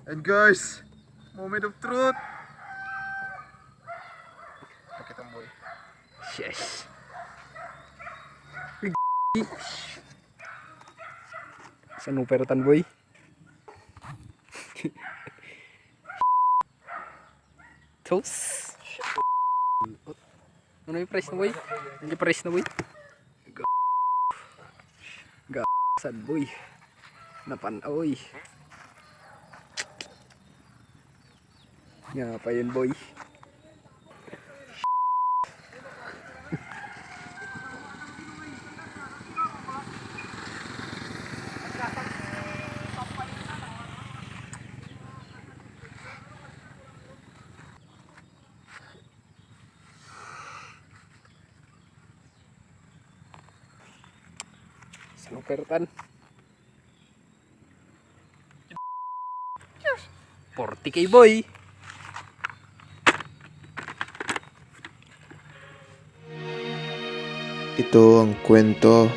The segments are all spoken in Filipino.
And guys, moment of truth. Pakita mo boy. Yes. Saan mo perotan boy? Toast. Ano yung price na boy? Ano yung price na boy? Sad boy. Napanoy. Nga pa yun boy. Snokertan 40k boy. Ito ang kwento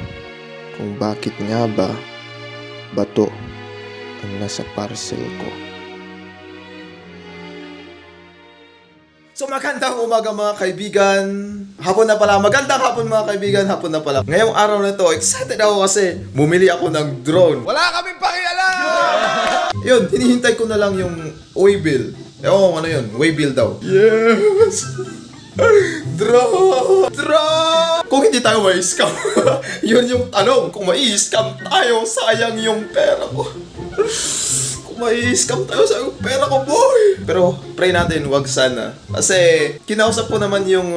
kung bakit nga ba bato ang nasa parcel ko. So magandang umaga mga kaibigan. Hapon na pala. Magandang hapon mga kaibigan. Hapon na pala. Ngayong araw na to, excited ako kasi bumili ako ng drone. Wala kaming pakialam! Yun, hinihintay ko na lang yung waybill. Ewan ano yun, waybill daw. Yes! Drone! Drone! Kung hindi tayo mai-scam, yun yung tanong. Kung mai-scam tayo, sayang yung pera ko. Kung mai-scam tayo, sayang yung pera ko, boy! Pero pray natin, wag sana. Kasi kinausap ko naman yung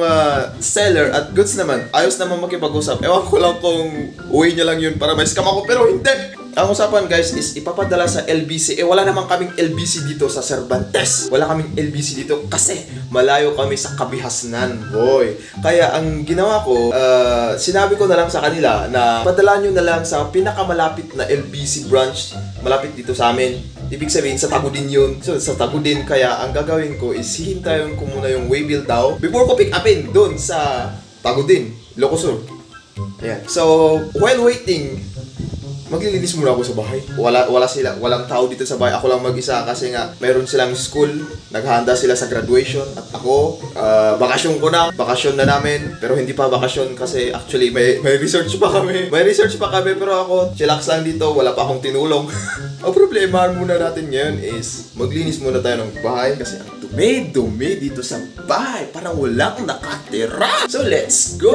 seller at goods naman. Ayos naman makipag-usap. Ewan ko lang kung uwi niya lang yun para mai-scam ako, pero hindi! Ang usapan guys is ipapadala sa LBC. Wala naman kaming LBC dito sa Cervantes. Wala kaming LBC dito kasi malayo kami sa Kabihasnan, boy. Kaya ang ginawa ko, sinabi ko na lang sa kanila na padala nyo na lang sa pinakamalapit na LBC branch malapit dito sa amin. Ibig sabihin sa Tagudin yun. So sa Tagudin, kaya ang gagawin ko is hihintayin ko muna yung waybill daw before ko pick upin doon sa Tagudin, Ilocos. Ayan. So while waiting, maglilinis muna ako sa bahay. Walang tao dito sa bahay. Ako lang mag-isa kasi nga mayroon silang school. Naghahanda sila sa graduation. At ako, bakasyon ko na. Bakasyon na namin. Pero hindi pa bakasyon kasi actually may research pa kami. May research pa kami pero ako, chillax lang dito. Wala pa akong tinulong. Ang problema muna natin ngayon is maglinis muna tayo ng bahay kasi ang dumi dito sa bahay. Parang walang nakatira. So let's go!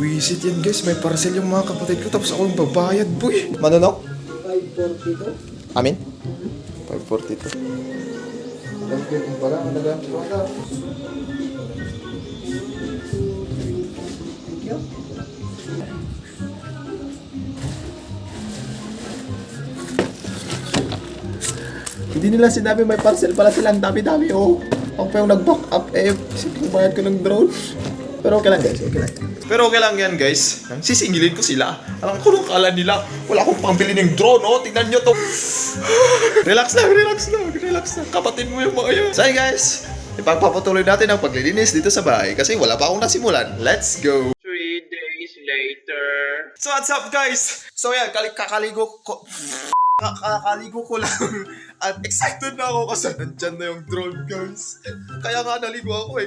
Wisit yan guys, may parcel yung mga kapatid ko tapos ako yung babayad boy. Manonok? 542. Amin? 542. Ang pala, ang nagamit ko na. Hindi nila sinabi may parcel pala silang dami-dami oh. Ako pa yung nag-back up siyempre bayad ko ng drone. Pero okay lang guys, okay lang. Pero okay lang yan guys. Sisingilin ko sila. Alam ko nung kala nila, wala akong pambili ng drone oh. Tingnan nyo to. Relax lang. Kapatid mo yung mga yun. So guys, ipagpapatuloy natin ang paglilinis dito sa bahay kasi wala pa akong nasimulan. Let's go! 3 days later. So what's up guys? So yan, kakaligo ko lang at excited na ako kasi nandyan na yung drone guys. Kaya nga naligo ako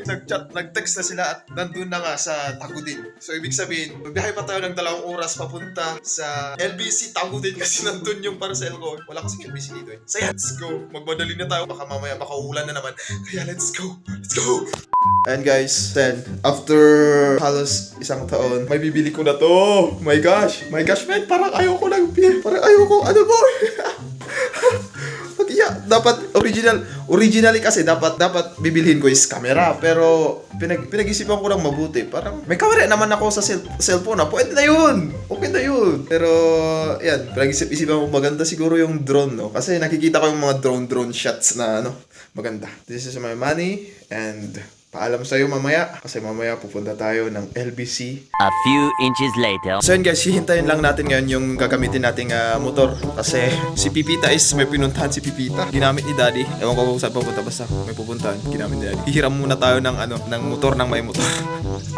nag-text na sila at nandun na nga sa Tagudin. So ibig sabihin, magbiyahe pa tayo ng 2 oras papunta sa LBC Tagudin kasi nandun yung parcel ko. Wala kasing LBC dito eh. So yeah, let's go. Magmadali na tayo. Baka mamaya baka uulan na naman. Kaya let's go. And guys, then after halos 1 taon, may bibili ko na to. My gosh man, parang ayoko ng beer. Parang ayoko, ano boy? Yeah, dapat originally kasi dapat bibilhin ko is camera, pero pinag-isipan ko lang mabuti. Parang may camera naman ako sa cellphone na. Pwede na yun. Okay na yun. Pero yan, pinag-isipan ko maganda siguro yung drone, no? Kasi nakikita ko yung mga drone shots na ano, maganda. This is my money and Paalam sa'yo mamaya kasi mamaya pupunta tayo ng LBC. A few inches later. So yun guys, hihintayin lang natin ngayon yung gagamitin nating motor. Kasi si Pipita is may pinuntahan si Pipita. Ginamit ni Daddy. Ewan ko kung saan pupunta, basta may pupuntahan. Ginamit ni Daddy. Hihiram muna tayo ng ng motor ng may motor.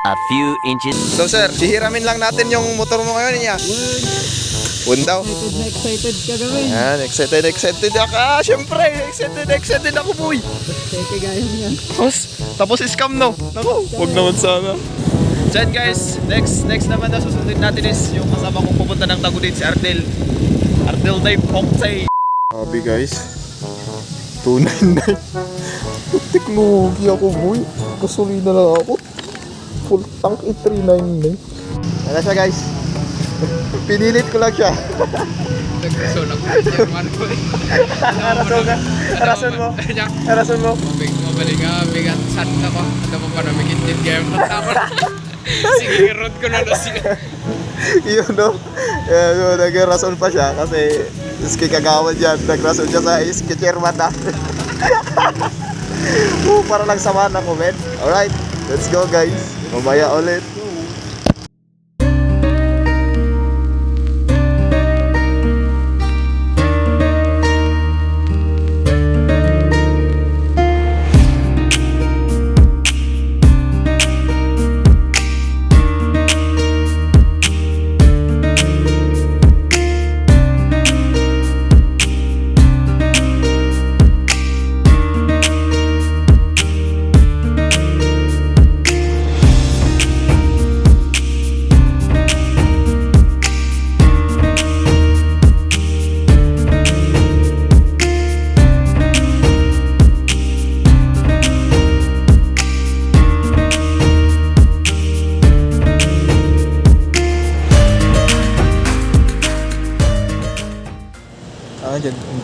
A few inches. So sir, hihiramin lang natin yung motor mo ngayon niya. Pundaw. Excited ka gawin. Yan, excited ako. Syempre, excited ako, boy. Teke gaya niyan. Tapos scam no. Naku, wag naman sana. So yun guys, next naman na susundin natin is yung kasama kong pupunta ng Tagudin, si Ardel. Ardel Dave Pongsay. Sabi guys, 299. Teknologi ako boy. Gasolina lang ako. Full tank 399. Wala siya guys. Pinilit ko lang siya. Nagkason ako sa German ko eh. Arason mo. Mabalik ka, bigat sad ako. Ano pa pa namikitid kayo ng tama. Sige, road ko na siya. Yun no. Nag-rason pa siya kasi iski kagawan dyan. Nag-rason siya sa iski chairman na. Para lang samahan ako, men. Alright, let's go guys. Mamaya ulit.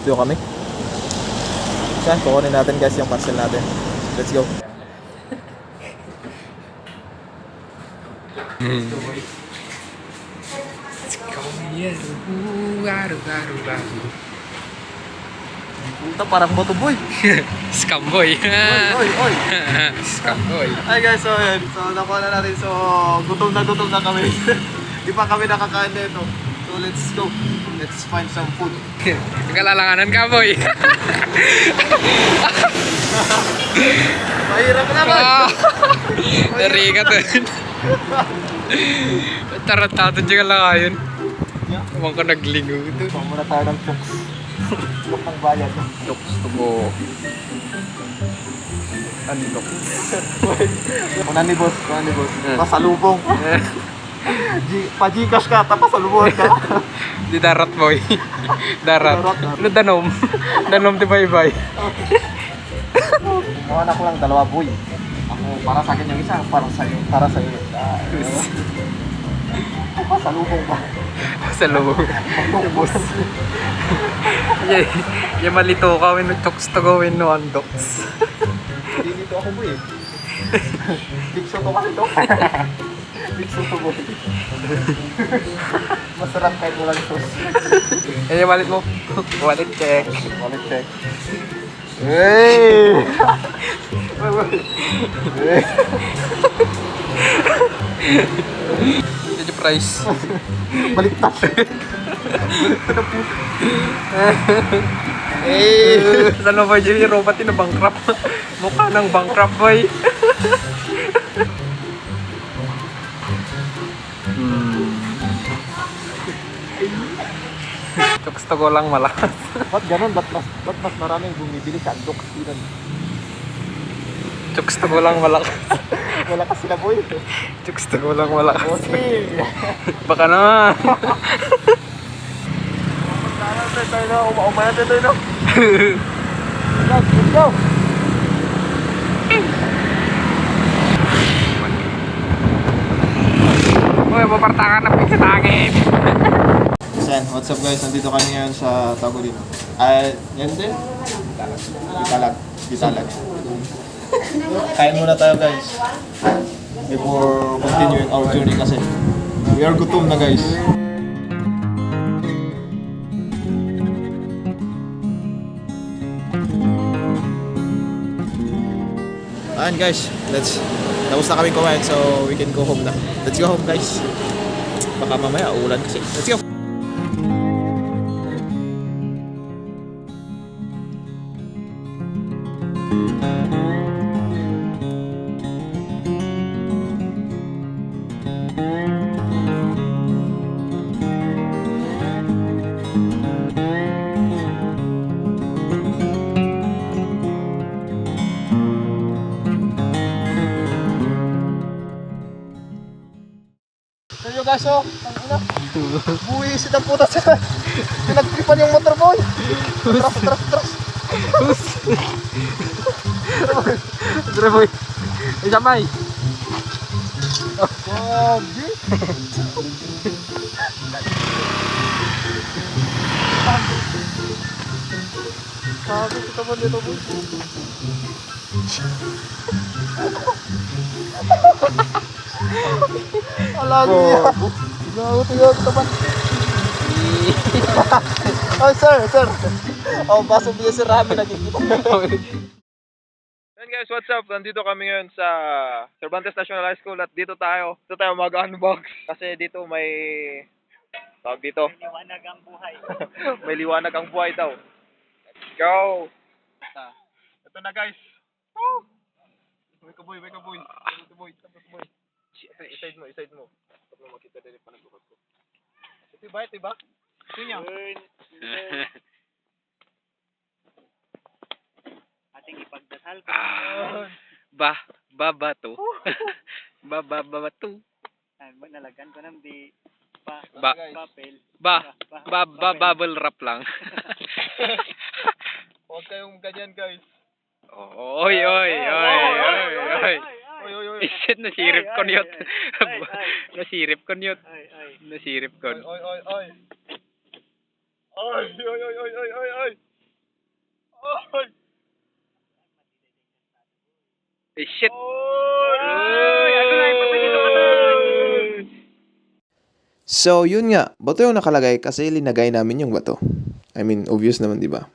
Dito kami. Saan? Kukunin natin guys yung parcel natin. Let's go. Puta, parang boto boy. Scam boy. Oy. Scam boy. Hi guys, so yun. So nakuha na natin. So gutom na kami. Di pa kami nakakain dito. So let's go. Let's find some food. Nagkalalanganan ka boy. Mahirap naman. Dari ka to. Taratado dyan ka lang ayun. Huwag ka naglingo ito. Huwag muna tayo ng chokes. Chokes ng bayan. Jokes to go. Andok. Kunan ni boss. Pasalubong. Pa-Gcash ka, tapos salubong ka. Di darat boy. Darat. Ano danom? Danom ti bye-bye. Kumuha na ko lang 2 boy. Ako, para sa akin yung isa, para sa'yo. Pasalubong ba? Sa loob. Boss. Yung malito ka, win jokes to go win no undocs. Dito ako boy. Big shot ako nito. Big shot ako boy. Masarap kahit walang sauce. Yung wallet mo. Wallet check. Wallet check. Hey! Yun yung price. Baliktad. Hey! Saan mo ba yung robot na bankrupt? Mukha ng bankrupt boy. Jokes to go lang malakas. Ba't ganun? Ba't mas maraming bumibili sa Andok? Jokes to go lang malakas. Wala kasi sila boy. Jokes to go lang malakas. Bossing! Baka naman. Tayo na, umayan tayo na. Let's go! Uy, papartangan na pizza tagin. Sen, what's up guys? Nandito kami ngayon sa Tagudin. Yan din? Gitalag. Kain muna tayo guys. Before continuing our journey kasi. We are gutom na guys. Ayan guys, tapos na kami kumain so we can go home na. Let's go home guys. Baka mamaya uulan kasi. Let's go. Kayo guys, oh. Ang ina. Buwisit ang puta sa... Pinagtripan yung motor boy. Tras. Tara boy. Isa may. Gogi. Sabi kita mo dito boy. Alagi niya. Gago tingnan ko naman. Oh, sir. Oh, baso biya si Rami nakikita. Yan guys, what's up? Nandito kami ngayon sa Cervantes National High School at dito tayo mag-unbox. Kasi dito may tawag dito. May liwanag ang buhay. May liwanag ang buhay daw. Let's go! Ito na guys. Woo! May kaboy. Iside mo. Huwag mo makita din yung panagbukas ko. Ito ba? Ito niya. Ating ipagdasal Babato. Babato. nalagan ko ng di papel. Bubble wrap lang. Huwag kayong ganyan guys. Oy. Isit nasirip ko niyot. Nasirip ko niyot. Nasirip ko. Oy. Shit. So, yun nga. Bato yung nakalagay kasi linagay namin yung bato. I mean, obvious naman, di ba?